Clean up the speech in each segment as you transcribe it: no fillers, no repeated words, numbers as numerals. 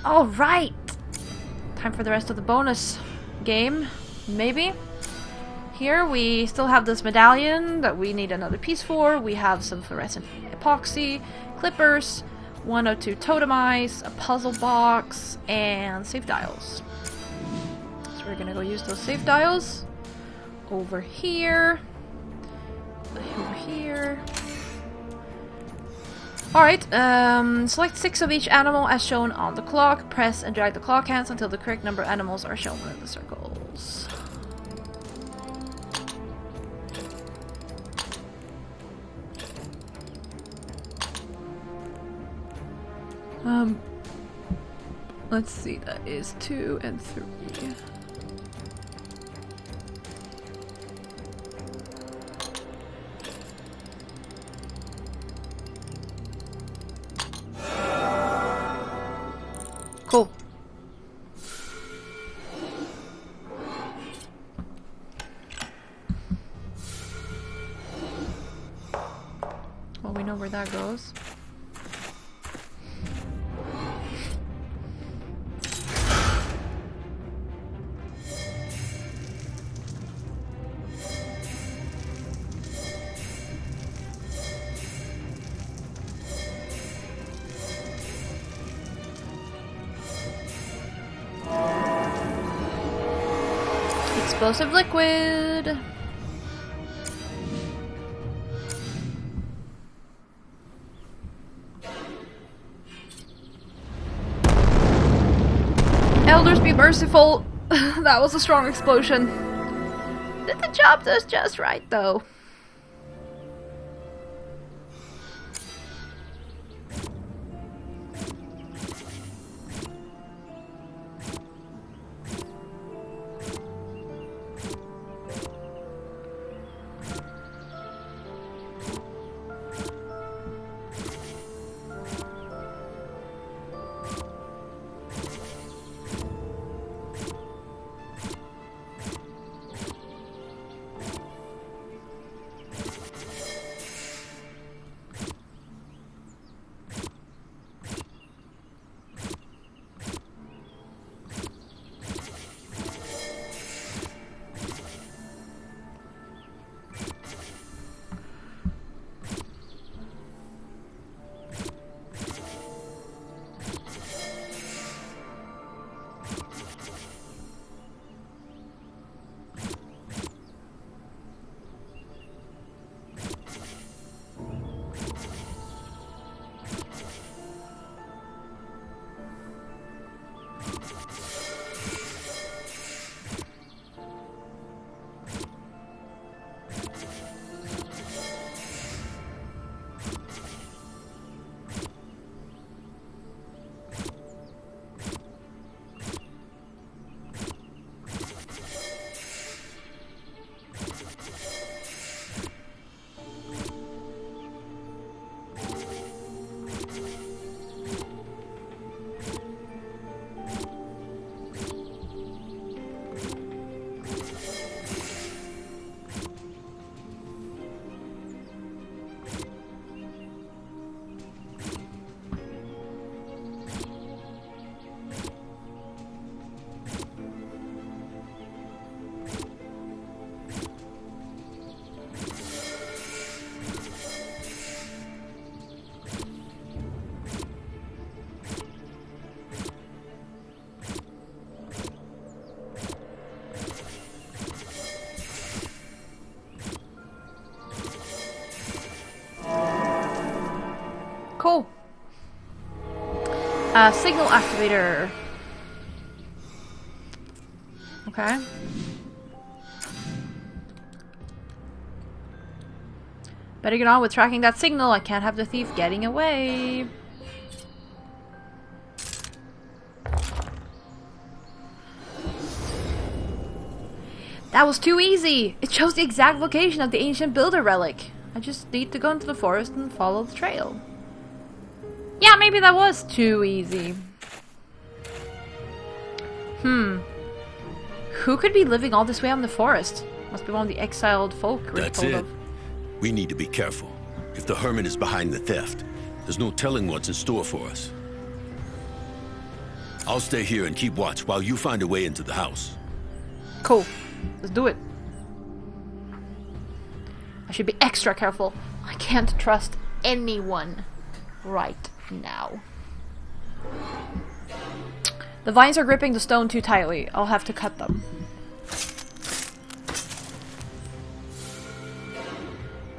Alright! Time for the rest of the bonus game, maybe. Here we still have this medallion that we need another piece for. We have some fluorescent epoxy, clippers, 102 totem eyes, a puzzle box, and save dials. So we're gonna go use those save dials. Over here. Over here. Alright, select 6 of each animal as shown on the clock. Press and drag the clock hands until the correct number of animals are shown in the circles. Let's see, that is 2 and 3. Cool. Well, we know where that goes. Explosive liquid! Elders be merciful! That was a strong explosion. Did the job just right though. Cool. Signal activator. Okay. Better get on with tracking that signal. I can't have the thief getting away. That was too easy. It shows the exact location of the ancient builder relic. I just need to go into the forest and follow the trail. Yeah, maybe that was too easy. Who could be living all this way out in the forest? Must be one of the exiled folk we're That's told it. of. We need to be careful. If the Hermit is behind the theft, there's no telling what's in store for us. I'll stay here and keep watch while you find a way into the house. Cool. Let's do it. I should be extra careful. I can't trust anyone right now. The vines are gripping the stone too tightly. I'll have to cut them.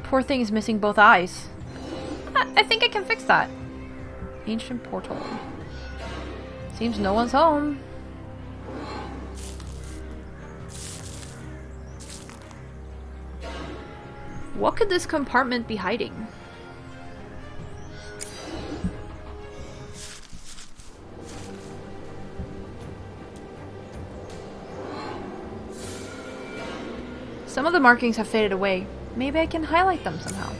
Poor thing is missing both eyes. I think I can fix that. Ancient portal. Seems no one's home. What could this compartment be hiding? Some of the markings have faded away. Maybe I can highlight them somehow.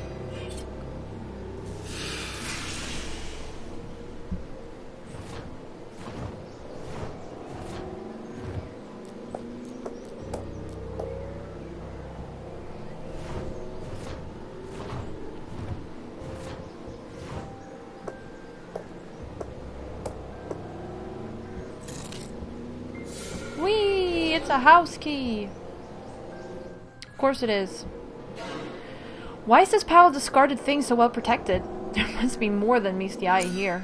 Whee! It's a house key! Of course it is. Why is this pile of discarded things so well protected? There must be more than meets the eye here.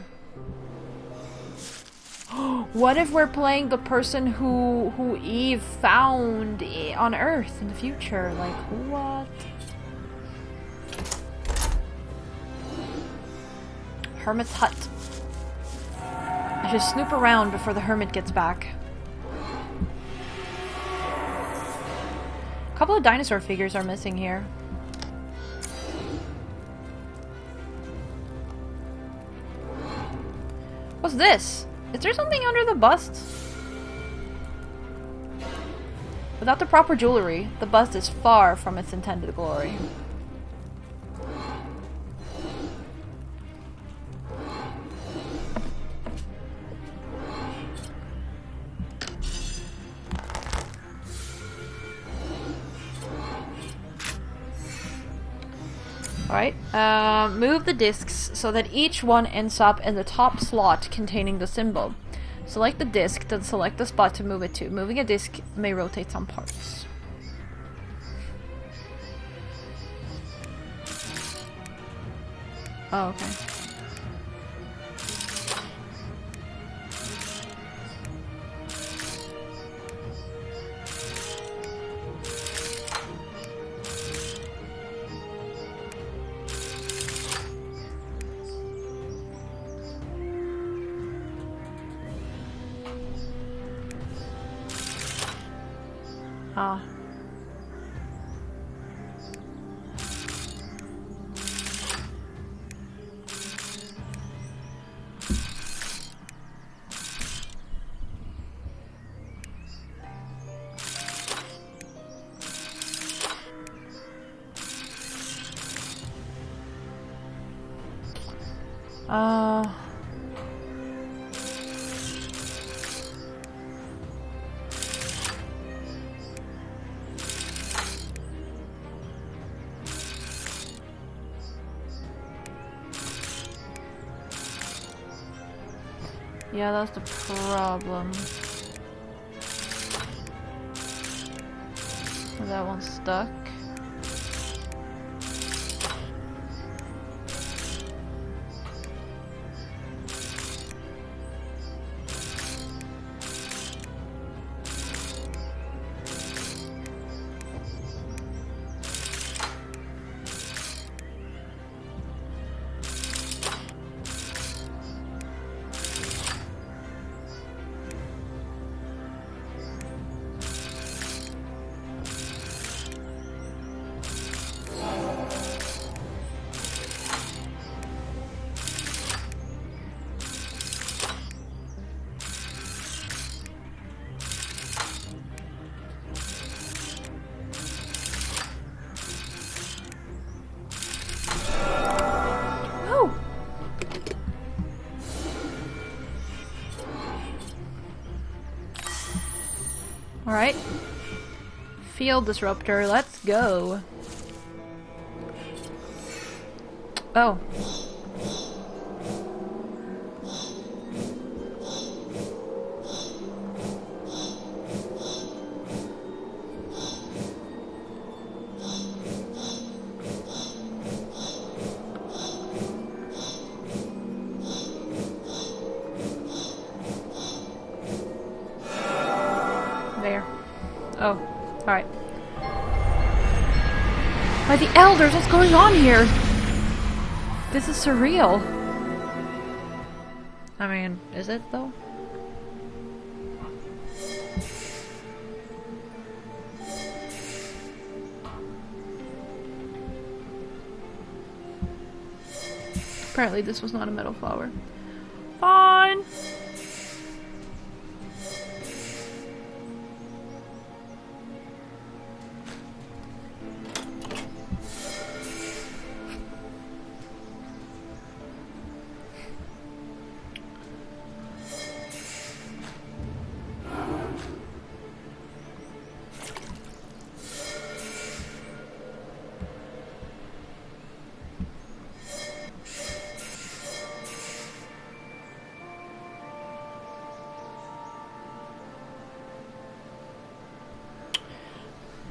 What if we're playing the person who Eve found on Earth in the future? Like, what? Hermit's hut. I should snoop around before the Hermit gets back. A couple of dinosaur figures are missing here. What's this? Is there something under the bust? Without the proper jewelry, the bust is far from its intended glory. Alright, move the discs so that each one ends up in the top slot containing the symbol. Select the disc, then select the spot to move it to. Moving a disc may rotate some parts. Oh, okay. Ah. Yeah, that's the problem. That one's stuck. Alright. Field disruptor, let's go. Oh. Oh, alright. By the elders, what's going on here? This is surreal. I mean, is it though? Apparently this was not a metal flower. Fine.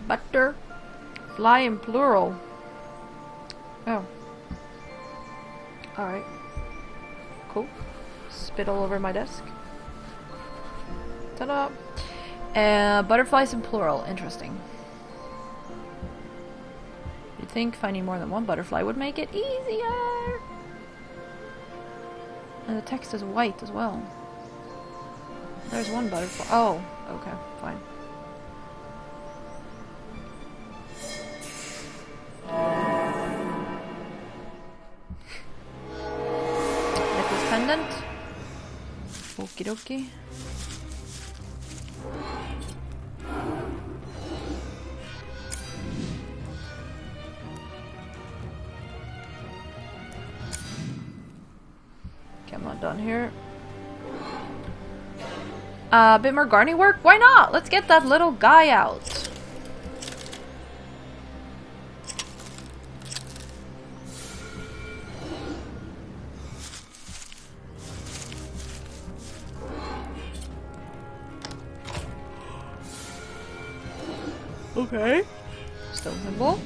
Butterfly in plural. Oh. Alright. Cool. Spit all over my desk. Ta-da! Butterflies in plural. Interesting. You'd think finding more than one butterfly would make it easier. And the text is white as well. There's one butterfly. Oh, okay, fine. Necklace pendant. Okie dokie. Okay, I'm not done here. A bit more gardening work? Why not? Let's get that little guy out. Okay. Still simple.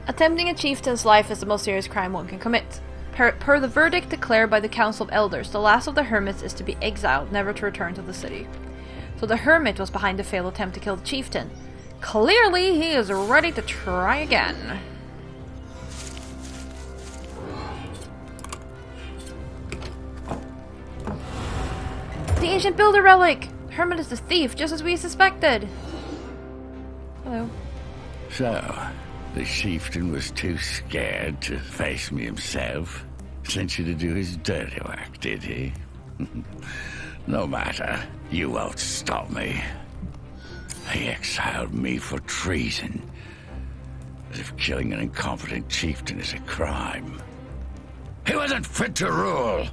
Attempting a chieftain's life is the most serious crime one can commit. Per the verdict declared by the Council of Elders, the last of the Hermits is to be exiled, never to return to the city. So the Hermit was behind the failed attempt to kill the chieftain. Clearly, he is ready to try again. The ancient builder relic! Hermit is the thief, just as we suspected. Hello. So, the chieftain was too scared to face me himself. Sent you to do his dirty work, did he? No matter. You won't stop me. He exiled me for treason. As if killing an incompetent chieftain is a crime. He wasn't fit to rule!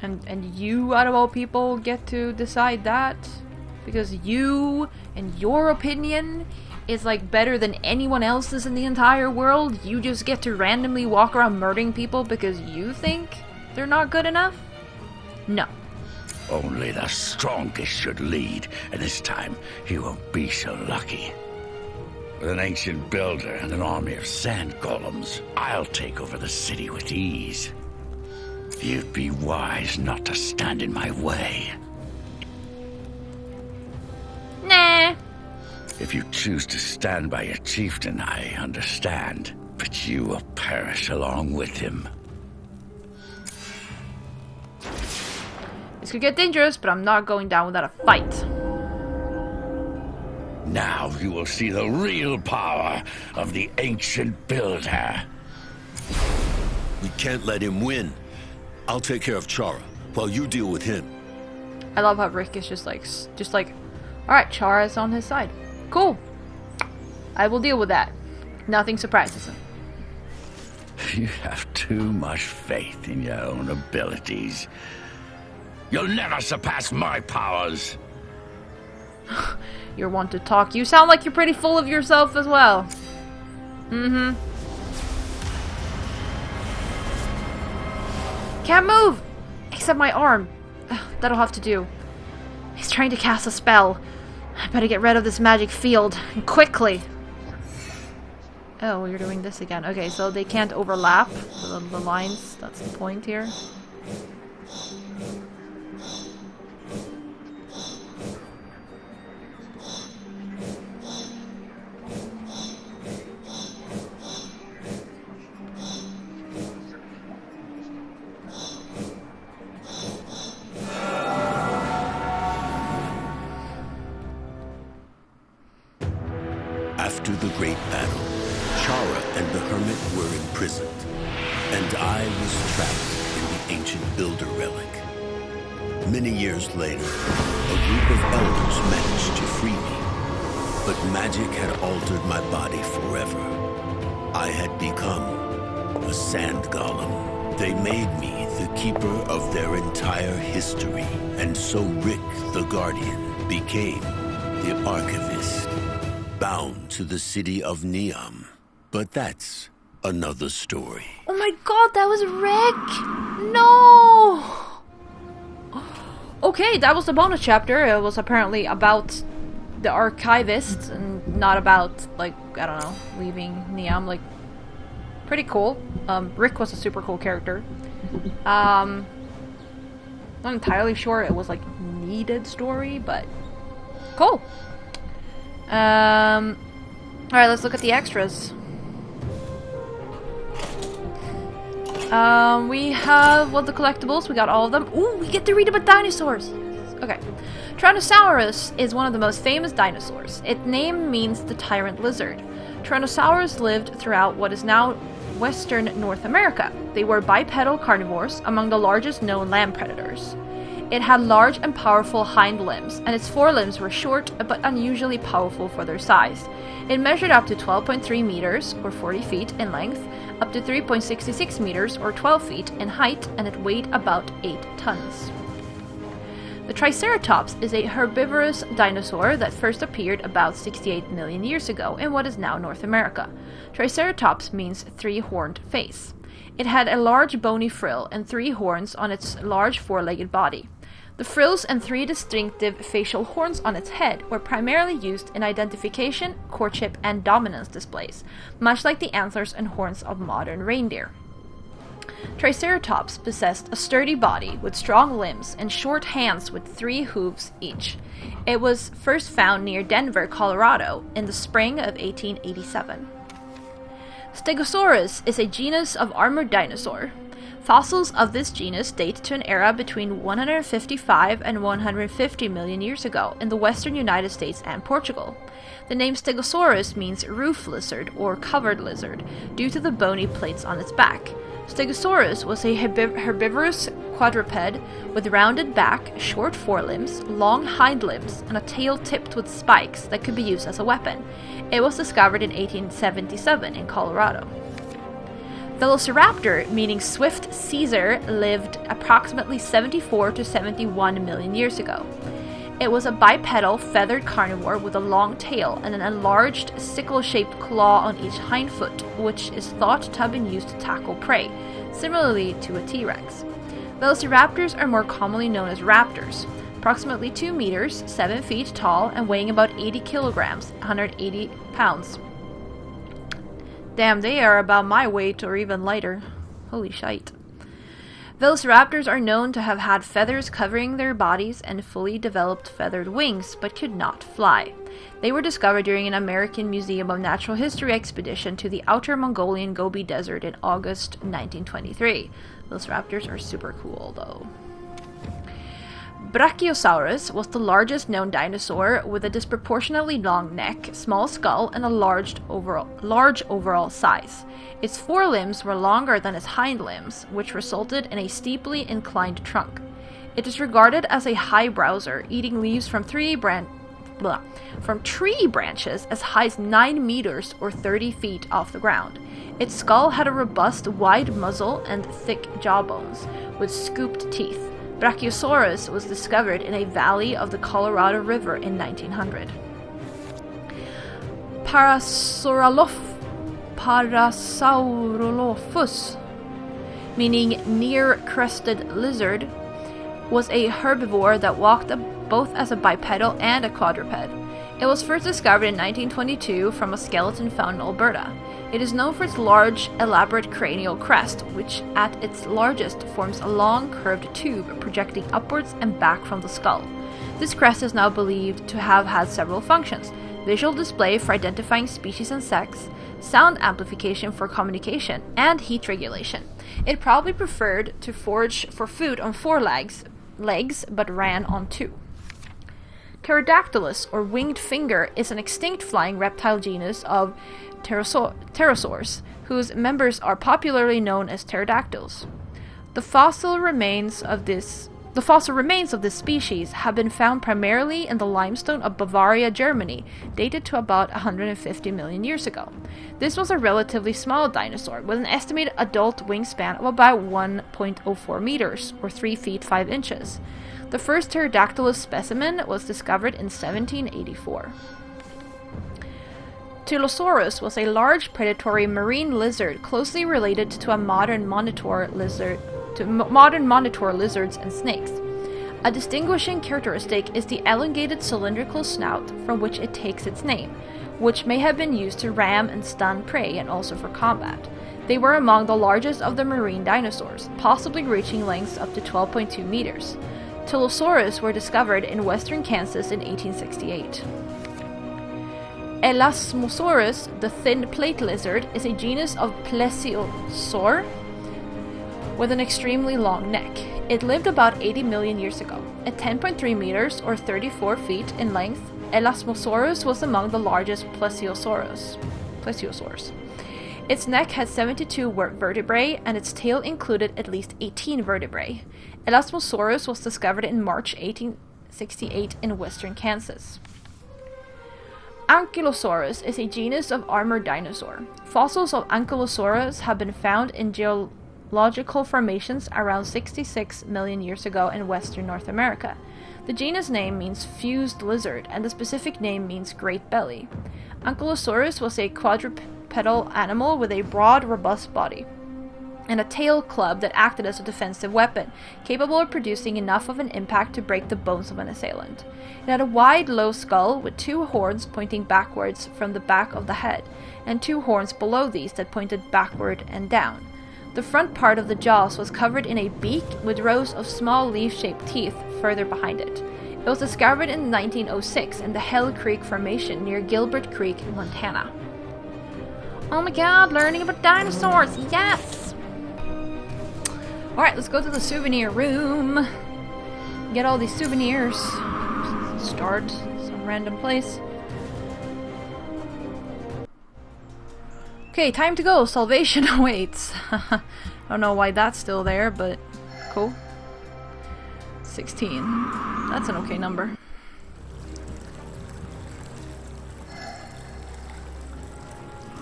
And you, out of all people, get to decide that? Because you and your opinion is like better than anyone else's in the entire world? You just get to randomly walk around murdering people because you think they're not good enough? No. Only the strongest should lead, and this time he won't be so lucky. With an ancient builder and an army of sand golems, I'll take over the city with ease. You'd be wise not to stand in my way. Nah. If you choose to stand by your chieftain, I understand. But you will perish along with him. This could get dangerous, but I'm not going down without a fight. Now you will see the real power of the ancient builder. We can't let him win. I'll take care of Chara, while you deal with him. I love how Rick is just like, alright, Chara's on his side. Cool. I will deal with that. Nothing surprises him. You have too much faith in your own abilities. You'll never surpass my powers. You're one to talk. You sound like you're pretty full of yourself as well. Mm-hmm. Can't move! Except my arm. That'll have to do. He's trying to cast a spell. I better get rid of this magic field. And quickly. Oh, you're doing this again. Okay, so they can't overlap the lines. That's the point here. After the great battle, Chara and the Hermit were imprisoned, and I was trapped in the ancient builder relic. Many years later, a group of elders managed to free me, but magic had altered my body forever. I had become a sand golem. They made me the keeper of their entire history, and so Rick the Guardian became the archivist, bound to the city of Neom. But that's another story. Oh my god, that was Rick! No! Okay, that was the bonus chapter. It was apparently about the archivist and not about, like, I don't know, leaving Neom. Like, pretty cool. Rick was a super cool character. Not entirely sure it was, like, needed story, but cool. Alright, let's look at the extras. We have, the collectibles, we got all of them. Ooh, we get to read about dinosaurs! Okay. Tyrannosaurus is one of the most famous dinosaurs. Its name means the tyrant lizard. Tyrannosaurus lived throughout what is now western North America. They were bipedal carnivores, among the largest known land predators. It had large and powerful hind limbs, and its forelimbs were short but unusually powerful for their size. It measured up to 12.3 meters, or 40 feet, in length, up to 3.66 meters, or 12 feet, in height, and it weighed about 8 tons. The Triceratops is a herbivorous dinosaur that first appeared about 68 million years ago in what is now North America. Triceratops means three-horned face. It had a large bony frill and 3 horns on its large four-legged body. The frills and 3 distinctive facial horns on its head were primarily used in identification, courtship, and dominance displays, much like the antlers and horns of modern reindeer. Triceratops possessed a sturdy body with strong limbs and short hands with 3 hooves each. It was first found near Denver, Colorado, in the spring of 1887. Stegosaurus is a genus of armored dinosaur. Fossils of this genus date to an era between 155 and 150 million years ago in the western United States and Portugal. The name Stegosaurus means roof lizard or covered lizard due to the bony plates on its back. Stegosaurus was a herbivorous quadruped with rounded back, short forelimbs, long hind limbs, and a tail tipped with spikes that could be used as a weapon. It was discovered in 1877 in Colorado. Velociraptor, meaning swift Caesar, lived approximately 74 to 71 million years ago. It was a bipedal, feathered carnivore with a long tail and an enlarged, sickle-shaped claw on each hind foot, which is thought to have been used to tackle prey, similarly to a T-Rex. Velociraptors are more commonly known as raptors, approximately 2 meters, 7 feet tall, and weighing about 80 kilograms, 180 pounds. Damn, they are about my weight or even lighter. Holy shite. Velociraptors are known to have had feathers covering their bodies and fully developed feathered wings, but could not fly. They were discovered during an American Museum of Natural History expedition to the outer Mongolian Gobi Desert in August 1923. Velociraptors are super cool, though. Brachiosaurus was the largest known dinosaur with a disproportionately long neck, small skull, and a large overall size. Its forelimbs were longer than its hind limbs, which resulted in a steeply inclined trunk. It is regarded as a high browser, eating leaves from tree branches as high as 9 meters or 30 feet off the ground. Its skull had a robust, wide muzzle and thick jawbones, with scooped teeth. Brachiosaurus was discovered in a valley of the Colorado River in 1900. Parasaurolophus, meaning near-crested lizard, was a herbivore that walked both as a bipedal and a quadruped. It was first discovered in 1922 from a skeleton found in Alberta. It is known for its large, elaborate cranial crest, which at its largest forms a long, curved tube projecting upwards and back from the skull. This crest is now believed to have had several functions: visual display for identifying species and sex, sound amplification for communication, and heat regulation. It probably preferred to forage for food on 4 legs, but ran on 2. Pterodactylus, or winged finger, is an extinct flying reptile genus of pterosaurs, whose members are popularly known as pterodactyls. The fossil remains of this species have been found primarily in the limestone of Bavaria, Germany, dated to about 150 million years ago. This was a relatively small dinosaur, with an estimated adult wingspan of about 1.04 meters, or 3 feet 5 inches. The first Pterodactylus specimen was discovered in 1784. Tylosaurus was a large predatory marine lizard closely related to modern monitor lizards and snakes. A distinguishing characteristic is the elongated cylindrical snout from which it takes its name, which may have been used to ram and stun prey and also for combat. They were among the largest of the marine dinosaurs, possibly reaching lengths up to 12.2 meters. Tylosaurus were discovered in western Kansas in 1868. Elasmosaurus, the thin plate lizard, is a genus of plesiosaur with an extremely long neck. It lived about 80 million years ago. At 10.3 meters or 34 feet in length, Elasmosaurus was among the largest plesiosaurs. Its neck had 72 vertebrae, and its tail included at least 18 vertebrae. Elasmosaurus was discovered in March 1868 in western Kansas. Ankylosaurus is a genus of armored dinosaur. Fossils of Ankylosaurus have been found in geological formations around 66 million years ago in western North America. The genus name means fused lizard, and the specific name means great belly. Ankylosaurus was a quadrupedal animal with a broad, robust body and a tail club that acted as a defensive weapon, capable of producing enough of an impact to break the bones of an assailant. It had a wide, low skull with 2 horns pointing backwards from the back of the head, and 2 horns below these that pointed backward and down. The front part of the jaws was covered in a beak with rows of small leaf-shaped teeth further behind it. It was discovered in 1906 in the Hell Creek Formation near Gilbert Creek, Montana. Oh my god, learning about dinosaurs! Yes! Alright, let's go to the souvenir room. Get all these souvenirs. Start some random place. Okay, time to go. Salvation awaits. I don't know why that's still there, but cool. 16. That's an okay number.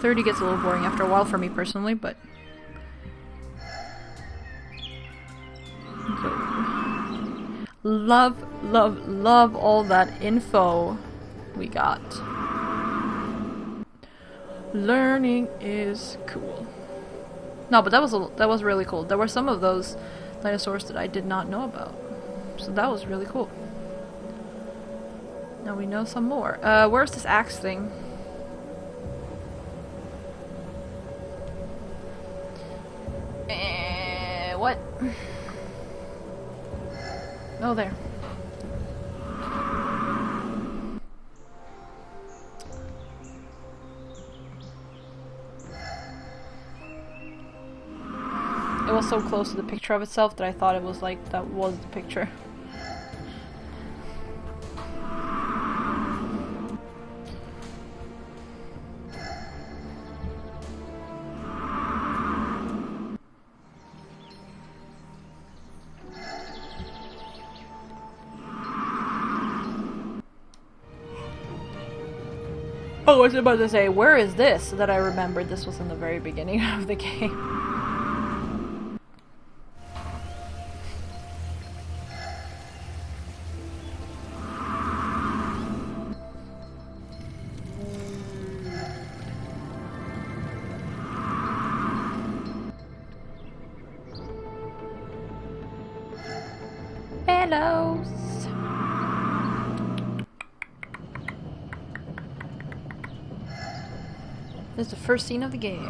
$30 gets a little boring after a while for me personally, but okay. Love all that info we got. Learning is cool. No, but that was really cool. There were some of those dinosaurs that I did not know about, so that was really cool. Now we know some more. Where's this axe thing? What? Oh, there. It was so close to the picture of itself that I thought it was like that was the picture. Oh, I was about to say, where is this? That I remembered this was in the very beginning of the game. Bellows. This is the first scene of the game.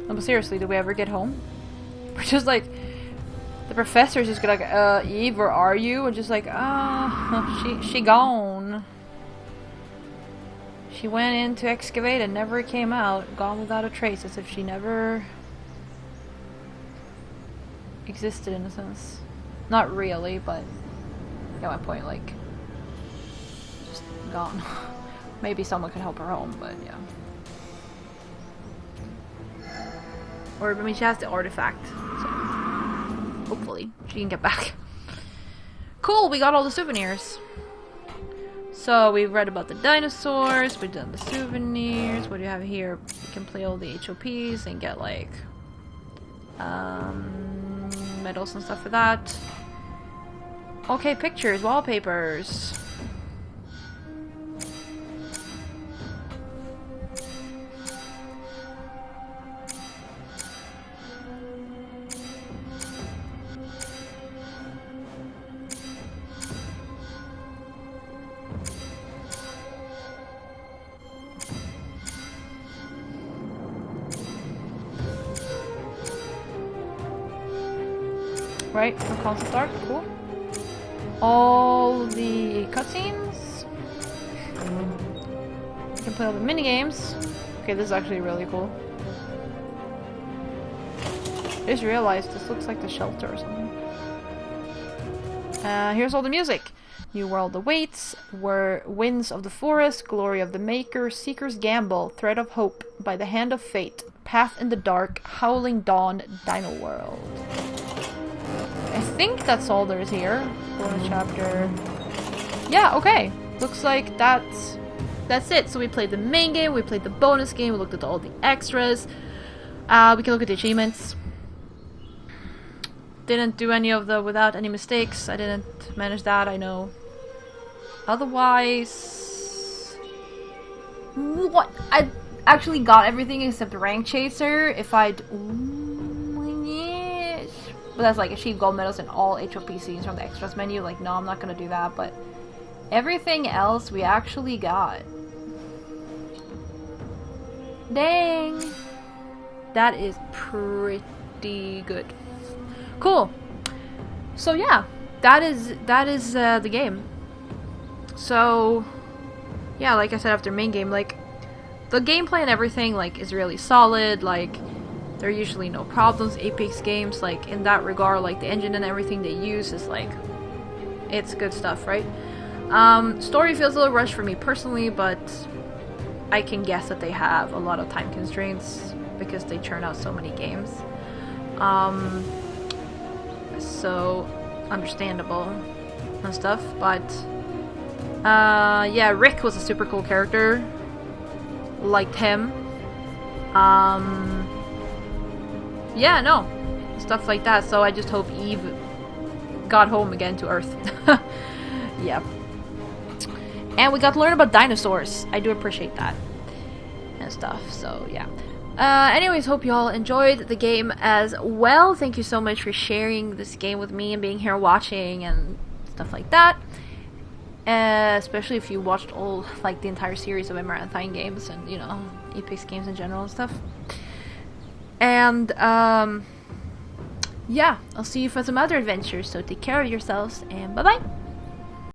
No, but seriously, did we ever get home? We're just like... The professor's just like, Eve, where are you? And just like, she gone. She went in to excavate and never came out. Gone without a trace, as if she never existed in a sense. Not really, but yeah, my point, like, just gone. Maybe someone could help her home, but yeah. Or, I mean, she has the artifact, so hopefully she can get back. Cool, we got all the souvenirs. So we've read about the dinosaurs, we've done the souvenirs. What do you have here? You can play all the HOPs and get like medals and stuff for that. Okay, pictures, wallpapers. Right, from concept art, cool. All the cutscenes. You can play all the mini games. Okay, this is actually really cool. I just realized this looks like the shelter or something. Here's all the music. New World Awaits, Winds of the Forest, Glory of the Maker, Seeker's Gamble, Thread of Hope, By the Hand of Fate, Path in the Dark, Howling Dawn, Dino World. I think that's all there is here. Bonus chapter. Yeah, okay. Looks like that's it. So we played the main game, we played the bonus game, we looked at all the extras. We can look at the achievements. Didn't do any of the without any mistakes. I didn't manage that, I know. Otherwise... What? I actually got everything except Rank Chaser. If I'd... But that's like achieve gold medals in all HOP scenes from the extras menu. Like, no, I'm not gonna do that, but everything else we actually got. Dang! That is pretty good. Cool. So yeah, that is the game. So yeah, like I said after main game, like the gameplay and everything like is really solid. Like there are usually no problems. Apex games, like in that regard, like the engine and everything they use is like, it's good stuff, right? Story feels a little rushed for me personally, but I can guess that they have a lot of time constraints because they churn out so many games. So understandable and stuff, but yeah, Rick was a super cool character. Liked him. Yeah, no. Stuff like that. So I just hope Eve got home again to Earth. Yeah. And we got to learn about dinosaurs. I do appreciate that. And stuff. So, yeah. Anyways, hope you all enjoyed the game as well. Thank you so much for sharing this game with me and being here watching and stuff like that. Especially if you watched all, like, the entire series of Amaranthine games and, you know, Apex games in general and stuff. And, yeah, I'll see you for some other adventures, so take care of yourselves, and bye-bye!